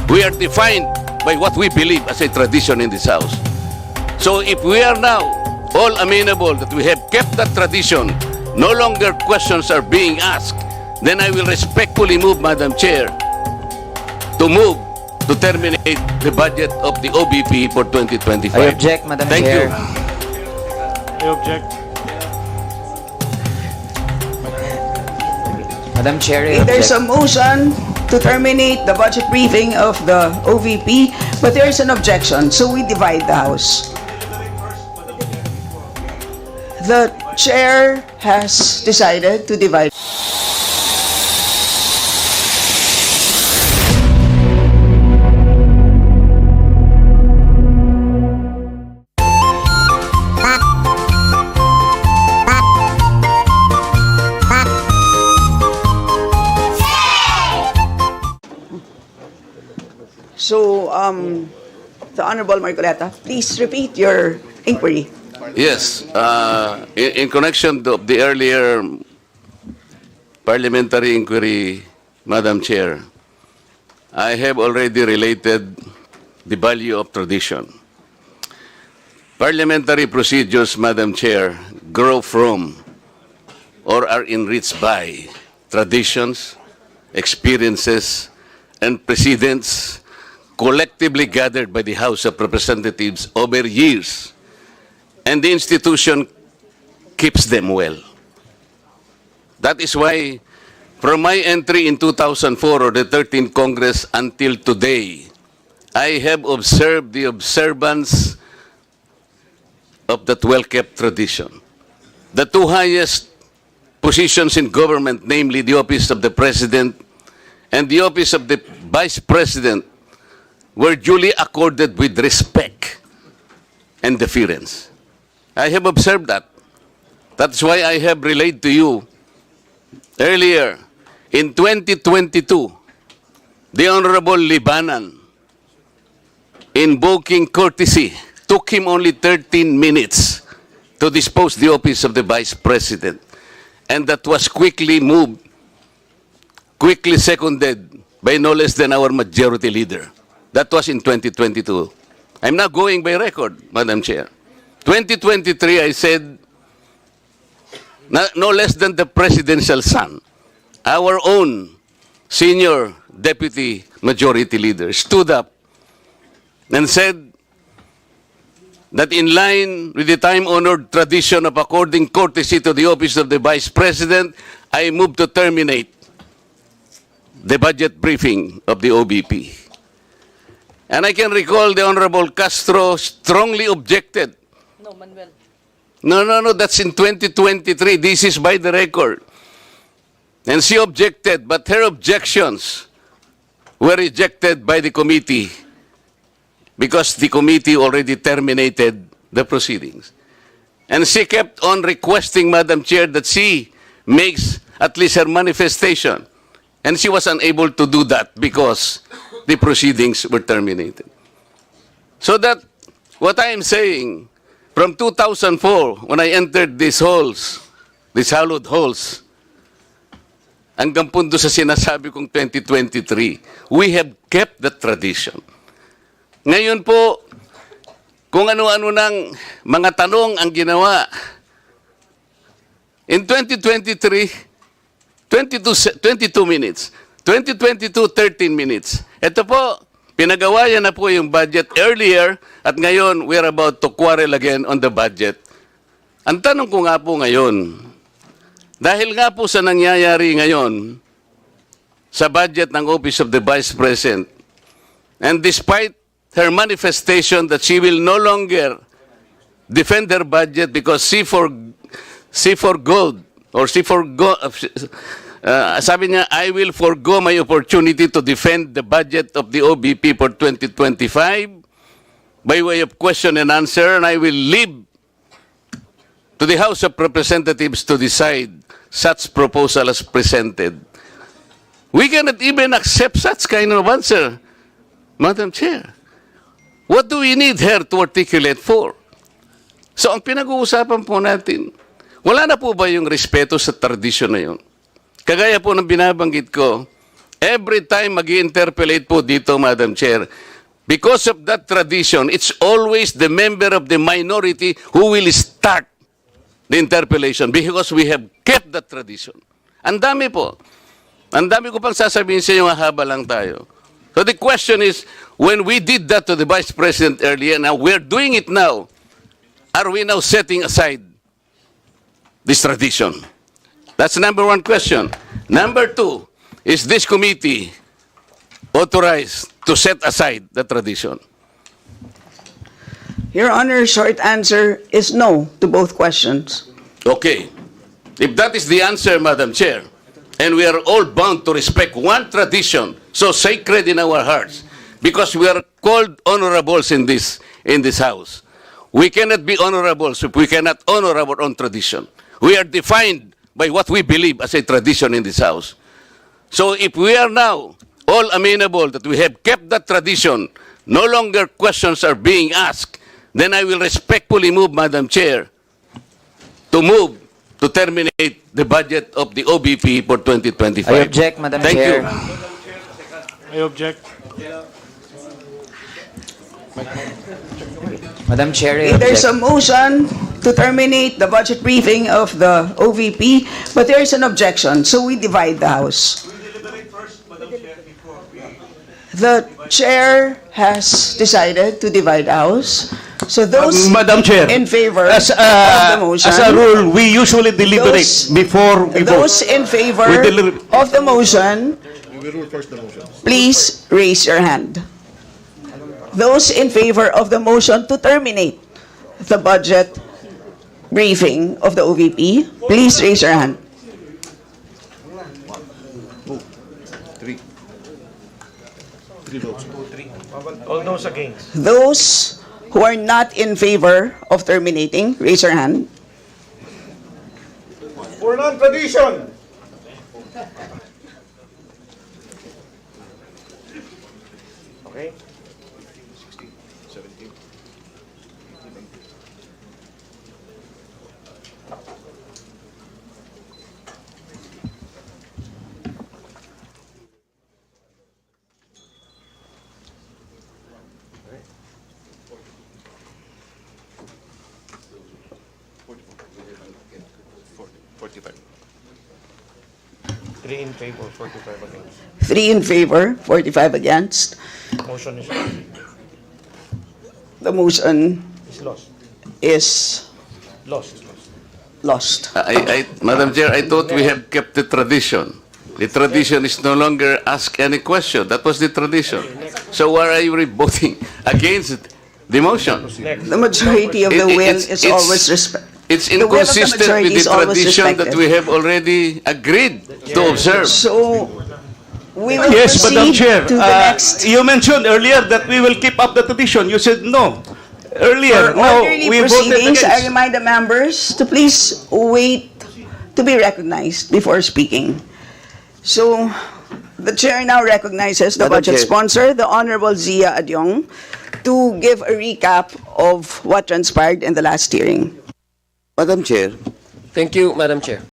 We are defined by what we believe as a tradition in this House. So if we are now all amenable that we have kept that tradition, no longer questions are being asked, then I will respectfully move, Madam Chair, to move to terminate the budget of the OBP for 2025. I object, Madam Thank Chair. you. I object. Madam Chair, I There's a object. motion to terminate the budget briefing of the OVP, but there's an objection, so we divide the House. The chair has decided to divide. So, the Honorable Marcoleta, please repeat your inquiry. Yes, in connection to the earlier parliamentary inquiry, Madam Chair, I have already related the value of tradition. Parliamentary procedures, Madam Chair, grow from or are enriched by traditions, experiences, and precedents collectively gathered by the House of Representatives over years, and the institution keeps them well. That is why, from my entry in 2004 or the 13th Congress until today, I have observed the observance of that well-kept tradition. The two highest positions in government, namely the office of the President and the office of the Vice President, were duly accorded with respect and deference. I have observed that. That's why I have relayed to you earlier, in 2022, the Honorable Libanan, invoking courtesy, took him only 13 minutes to dispose the office of the Vice President. And that was quickly moved, quickly seconded by no less than our majority leader. That was in 2022. I'm not going by record, Madam Chair. 2023, I said, no less than the presidential son, our own senior deputy majority leader, stood up and said that in line with the time-honored tradition of according courtesy to the office of the Vice President, I move to terminate the budget briefing of the OBP. And I can recall the Honorable Castro strongly objected. No, Manuel. No, that's in 2023. This is by the record. And she objected, but her objections were rejected by the committee because the committee already terminated the proceedings. And she kept on requesting, Madam Chair, that she makes at least her manifestation. And she was unable to do that because the proceedings were terminated. So that, what I am saying, from 2004, when I entered these halls, these hallowed halls, hanggang punto sa sinasabi kong 2023, we have kept the tradition. Ngayon po, kung ano-ano ng mga tanong ang ginawa, in 2023, 22 minutes. 2022, 13 minutes. Ito po, pinagawayan na po yung budget earlier at ngayon we're about to quarrel again on the budget. Ang tanong ko nga po ngayon, dahil nga po sa nangyayari ngayon sa budget ng Office of the Vice President, and despite her manifestation that she will no longer defend her budget because she forgoed, sabi niya, I will forgo my opportunity to defend the budget of the OBP for 2025 by way of question and answer, and I will leave to the House of Representatives to decide such proposal as presented. We cannot even accept such kind of answer, Madam Chair. What do we need her to articulate for? So ang pinag-uusapan po natin, wala na po ba yung respeto sa tradisyon na yun? Kagaya po ng binabanggit ko, Every time mag-interpolate po dito, Madam Chair, because of that tradition, it's always the member of the minority who will start the interpellation because we have kept that tradition. Ang dami po. Ang dami ko pang sasabihin sa inyo, haba lang tayo. So the question is, when we did that to the Vice President earlier, now we're doing it now, are we now setting aside this tradition? That's number one question. Number two, is this committee authorized to set aside the tradition? Your Honor, short answer is no to both questions. Okay. If that is the answer, Madam Chair, and we are all bound to respect one tradition so sacred in our hearts, because we are called honorables in this house. We cannot be honorables if we cannot honor our own tradition. We are defined by what we believe as a tradition in this house. So if we are now all amenable that we have kept that tradition, no longer questions are being asked, then I will respectfully move, Madam Chair, to move to terminate the budget of the OBP for 2025. I object, Madam Thank Chair. you. I object. Madam Chair, I There's a object. motion to terminate the budget briefing of the OVP, but there is an objection, so we divide the House. The chair has decided to divide the House. So those Madam Chair, in favor as of the motion, a rule, we usually deliberate Those- before we vote. those in favor We deliberate. of the motion, please raise your hand. Those in favor of the motion to terminate the budget briefing of the OVP, please raise your hand. All those against. Those who are not in favor of terminating, raise your hand. For non-tradition. Okay. 3 in favor, 45 against. 3 in favor, 45 against. Motion is The motion lost. is Lost. lost. Madam Chair, I thought we have kept the tradition. The tradition is no longer ask any question. That was the tradition. So why are you voting against the motion? Next. The majority of the It- will it's- is it's- always respect. It's The will of the inconsistent majority with is the always tradition that respected. we have already agreed to observe. So we will Yes, Madam proceed Chair. to the next. You mentioned earlier that we will keep up the tradition. You said no. Earlier, For no, orderly we voted proceedings, I against. remind the members to please wait to be recognized before speaking. So, the chair now recognizes the Madam budget Chair. sponsor, the Honorable Zia Adyong, to give a recap of what transpired in the last hearing. Madam Chair, Thank you, Madam Chair.